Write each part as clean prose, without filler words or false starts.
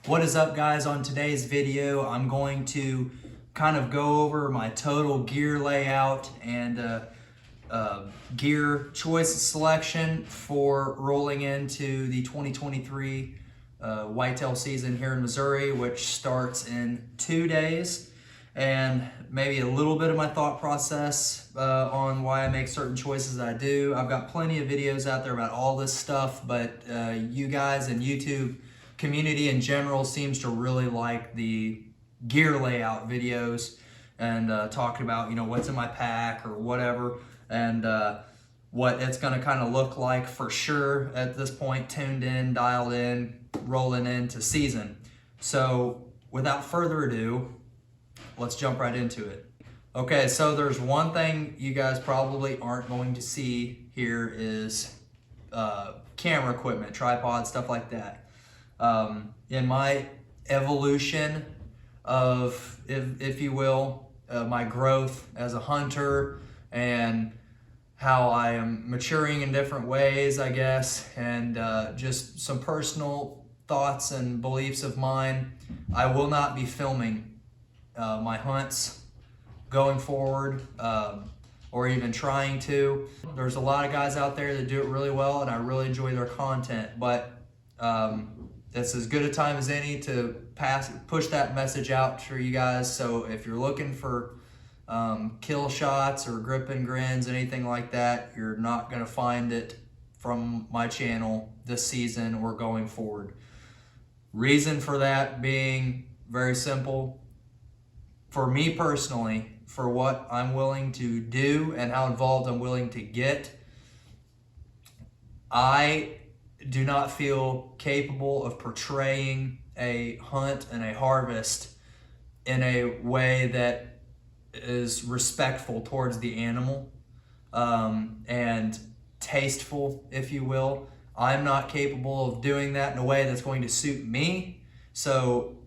What is up, guys? On today's video, I'm going to kind of go over my total gear layout and gear choice selection for rolling into the 2023 whitetail season here in Missouri, which starts in 2 days, and maybe a little bit of my thought process on why I make certain choices that I do. I've got plenty of videos out there about all this stuff, but you guys and YouTube community in general seems to really like the gear layout videos and talking about, you know, what's in my pack or whatever, and what it's going to kind of look like for sure at this point, tuned in, dialed in, rolling into season. So without further ado, let's jump right into it. Okay, so there's one thing you guys probably aren't going to see here is camera equipment, tripod, stuff like that. In my evolution of, if you will, my growth as a hunter and how I am maturing in different ways, I guess, and just some personal thoughts and beliefs of mine, I will not be filming my hunts going forward, or even trying to. There's a lot of guys out there that do it really well, and I really enjoy their content, but it's as good a time as any to push that message out for you guys. So if you're looking for kill shots or grip and grins, anything like that, you're not going to find it from my channel this season or going forward. Reason for that being very simple. For me personally, for what I'm willing to do and how involved I'm willing to get, I do not feel capable of portraying a hunt and a harvest in a way that is respectful towards the animal and tasteful, if you will. I'm not capable of doing that in a way that's going to suit me. So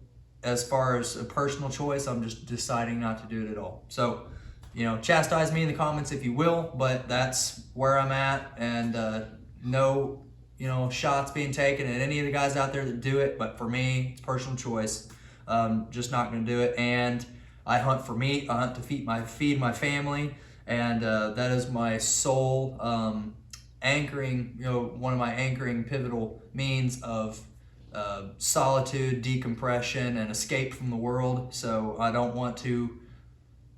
as far as a personal choice, I'm just deciding not to do it at all. So, you know, chastise me in the comments if you will, but that's where I'm at, and no, you know, shots being taken at any of the guys out there that do it, but for me, it's personal choice. Just not going to do it. And I hunt for meat. I hunt to feed my family, and that is my sole anchoring. You know, one of my anchoring pivotal means of solitude, decompression, and escape from the world. So I don't want to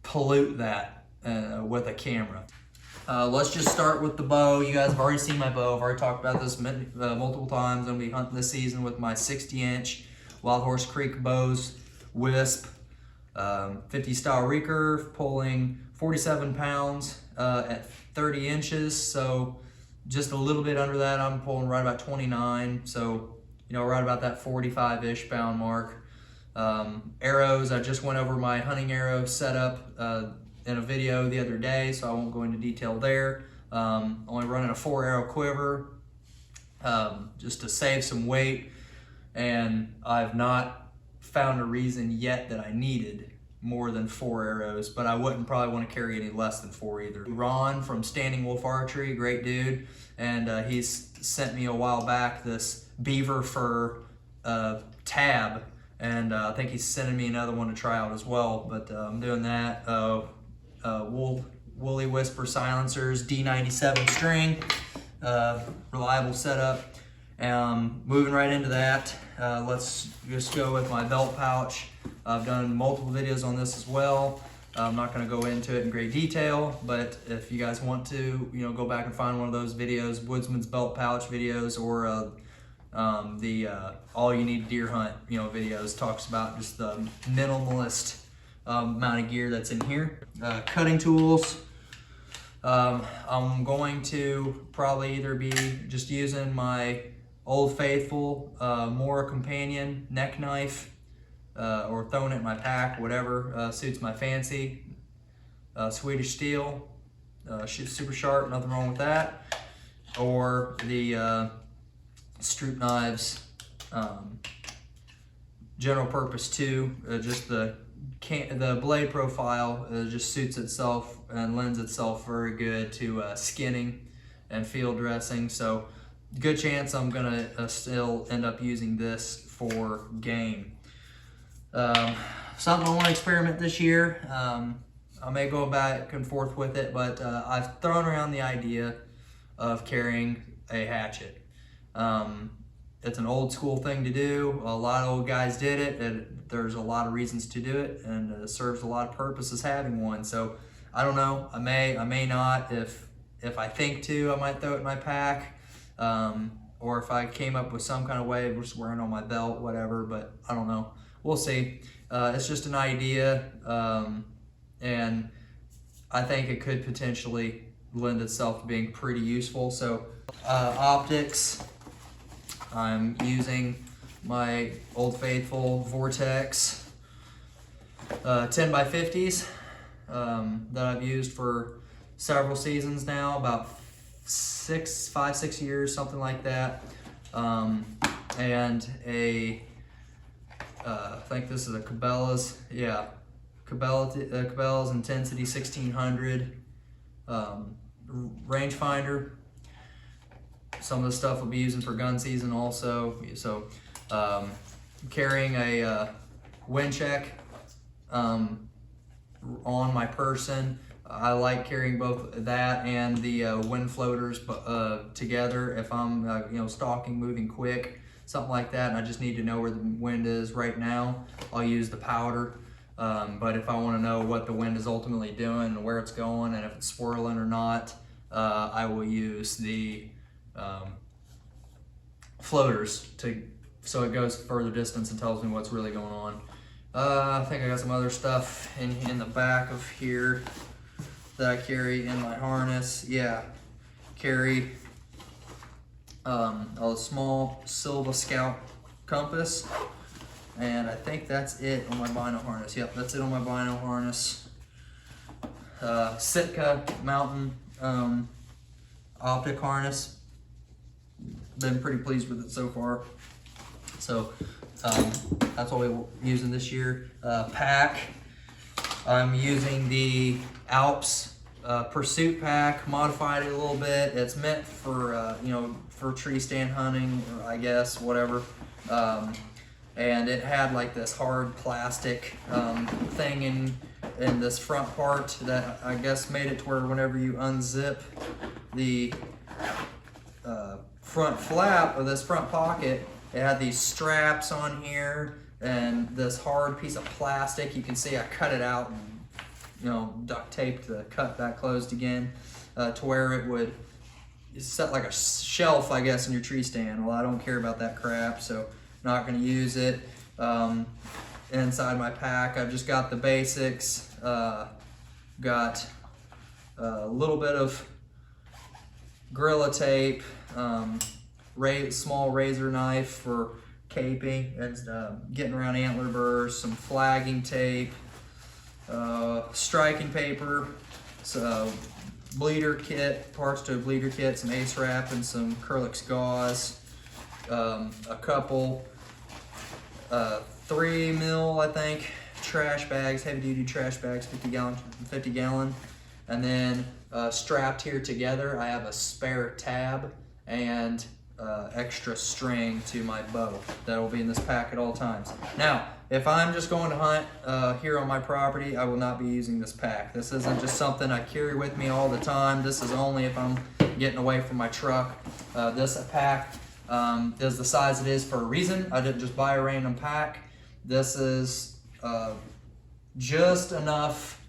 pollute that with a camera. Let's just start with the bow. You guys have already seen my bow. I've already talked about this multiple times. I'm going to be hunting this season with my 60-inch Wild Horse Creek bows, Wisp, 50 style recurve, pulling 47 pounds at 30 inches. So just a little bit under that. I'm pulling right about 29. So, you know, right about that 45-ish pound mark. Arrows, I just went over my hunting arrow setup in a video the other day, so I won't go into detail there. Only running a 4-arrow quiver just to save some weight, and I've not found a reason yet that I needed more than 4 arrows, but I wouldn't probably want to carry any less than 4 either. Ron from Standing Wolf Archery, great dude, and he's sent me a while back this beaver fur tab, and I think he's sending me another one to try out as well, but I'm doing that. Woolly Whisper silencers, D97 string, reliable setup. Moving right into that, let's just go with my belt pouch. I've done multiple videos on this as well. I'm not going to go into it in great detail, but if you guys want to, you know, go back and find one of those videos, Woodsman's belt pouch videos, or the all you need deer hunt, you know, videos, talks about just the minimalist amount of gear that's in here. Cutting tools. I'm going to probably either be just using my Old Faithful Mora Companion neck knife, or throwing it in my pack, whatever suits my fancy. Swedish steel, super sharp, nothing wrong with that. Or the Stroop knives, general purpose too. Just the blade profile just suits itself and lends itself very good to skinning and field dressing. So good chance I'm gonna still end up using this for game. Something I want to experiment this year. I may go back and forth with it, but I've thrown around the idea of carrying a hatchet. It's an old school thing to do. A lot of old guys did it, and there's a lot of reasons to do it, and it serves a lot of purposes having one. So I don't know. I may not. If I think to, I might throw it in my pack, or if I came up with some kind of way of just wearing it on my belt, whatever. But I don't know. We'll see. It's just an idea, and I think it could potentially lend itself to being pretty useful. So optics. I'm using my Old Faithful Vortex 10x50s that I've used for several seasons now, about 5, 6 years, something like that. And I think this is a Cabela's, yeah, Cabela's Intensity 1600 rangefinder. Some of the stuff we'll be using for gun season also. So carrying a wind check on my person. I like carrying both that and the wind floaters together if I'm stalking, moving quick, something like that, and I just need to know where the wind is right now. I'll use the powder. But if I want to know what the wind is ultimately doing and where it's going and if it's swirling or not, I will use the floaters so it goes further distance and tells me what's really going on. I think I got some other stuff in the back of here that I carry in my harness. Yeah, carry a small Silva Scout compass, and I think that's it on my bino harness. Yep, that's it on my bino harness. Sitka Mountain optic harness. Been pretty pleased with it so far. So that's what we're using this year. Pack. I'm using the Alps Pursuit pack, modified it a little bit. It's meant for for tree stand hunting, I guess, whatever. And it had like this hard plastic thing in this front part that I guess made it to where whenever you unzip the front flap of this front pocket, it had these straps on here and this hard piece of plastic. You can see I cut it out and duct taped to cut that closed again to where it would set like a shelf, I guess, in your tree stand. Well, I don't care about that crap, so not going to use it. Inside my pack, I've just got the basics. Got a little bit of Gorilla Tape, small razor knife for caping and getting around antler burrs, some flagging tape, striking paper, so bleeder kit, parts to a bleeder kit, some ace wrap and some Curlix gauze, a couple 3 mil, I think, trash bags, heavy duty trash bags, 50 gallon, and then strapped here together I have a spare tab and extra string to my bow that will be in this pack at all times. Now, if I'm just going to hunt here on my property, I will not be using this pack. This isn't just something I carry with me all the time. This is only if I'm getting away from my truck. This pack is the size it is for a reason. I didn't just buy a random pack. This is just enough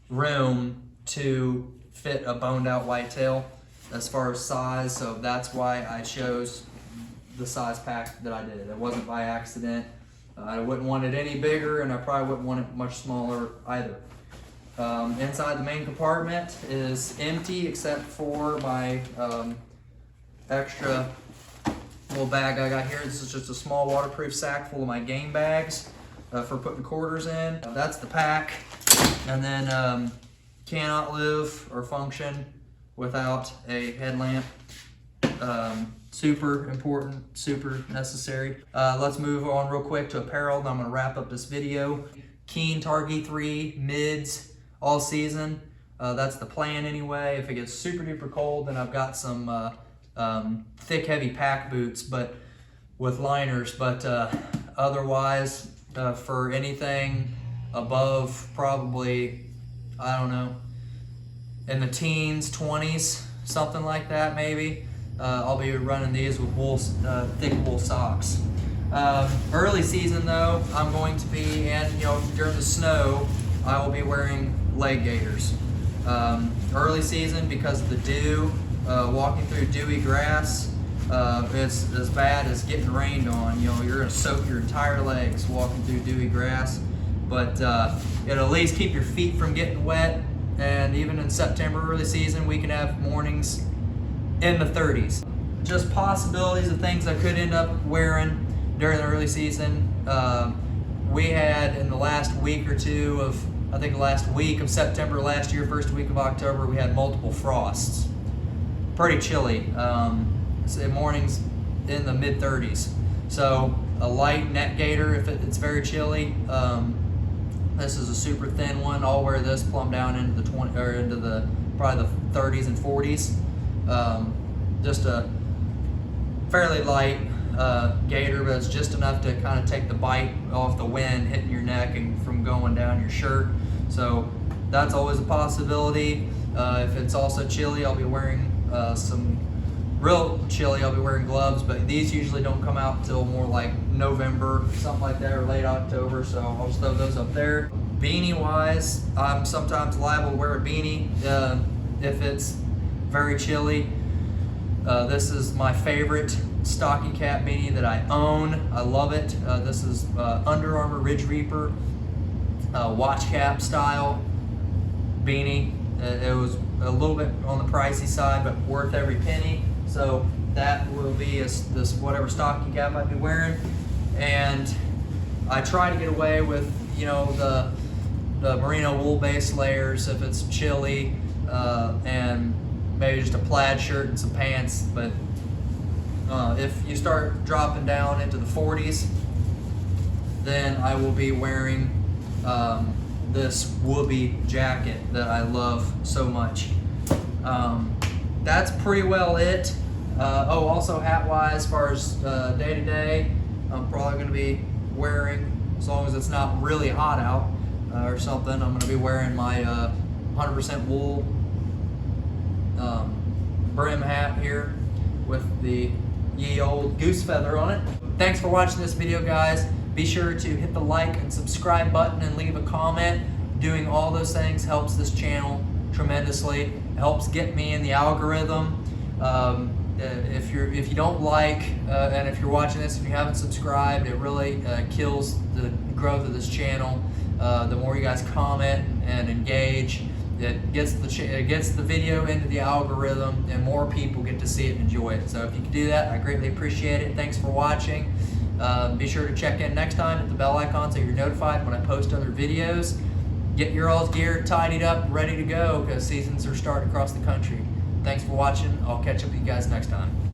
room to fit a boned out whitetail as far as size, so that's why I chose the size pack that I did. It wasn't by accident. I wouldn't want it any bigger, and I probably wouldn't want it much smaller either. Inside the main compartment is empty except for my extra little bag I got here. This is just a small waterproof sack full of my game bags for putting quarters in. That's the pack. And then cannot live or function without a headlamp. Super important, super necessary. Let's move on real quick to apparel, and I'm gonna wrap up this video. Keen Target 3 mids all season. That's the plan anyway. If it gets super duper cold, then I've got some thick, heavy pack boots, but with liners. But otherwise, for anything above probably, I don't know, in the teens, 20s, something like that maybe, I'll be running these with wool, thick wool socks. Early season though, I'm going to be, and during the snow, I will be wearing leg gaiters. Early season, because of the dew, walking through dewy grass, it's as bad as getting rained on. You're going to soak your entire legs walking through dewy grass, but it'll at least keep your feet from getting wet. And even in September, early season, we can have mornings in the 30s. Just possibilities of things I could end up wearing during the early season. We had in the last week or two of, I think the last week of September last year, first week of October, we had multiple frosts. Pretty chilly. Mornings in the mid 30s. So a light net gaiter if it's very chilly. This is a super thin one. I'll wear this plumb down into the probably the 30s and 40s. Just a fairly light gaiter, but it's just enough to kind of take the bite off the wind hitting your neck and from going down your shirt. So that's always a possibility. If it's also chilly, I'll be wearing real chilly, I'll be wearing gloves, but these usually don't come out until more like November, something like that, or late October, so I'll just throw those up there. Beanie wise, I'm sometimes liable to wear a beanie if it's very chilly. This is my favorite stocking cap beanie that I own. I love it. This is Under Armour Ridge Reaper watch cap style beanie. It was a little bit on the pricey side, but worth every penny. So that will be this whatever stocking cap I'd be wearing. And I try to get away with, the merino wool base layers if it's chilly, and maybe just a plaid shirt and some pants. But if you start dropping down into the 40s, then I will be wearing this Whoopee jacket that I love so much. That's pretty well it. Also hat-wise, as far as day-to-day, I'm probably going to be wearing, as long as it's not really hot out or something, I'm going to be wearing my 100% wool brim hat here with the ye old goose feather on it. Thanks for watching this video, guys. Be sure to hit the like and subscribe button and leave a comment. Doing all those things helps this channel tremendously. It helps get me in the algorithm. If you don't like, and if you're watching this and you haven't subscribed, it really kills the growth of this channel. The more you guys comment and engage, it gets the video into the algorithm, and more people get to see it and enjoy it. So if you can do that, I greatly appreciate it. Thanks for watching. Be sure to check in next time, hit the bell icon so you're notified when I post other videos. Get your all's gear tidied up, ready to go, because seasons are starting across the country. Thanks for watching. I'll catch up with you guys next time.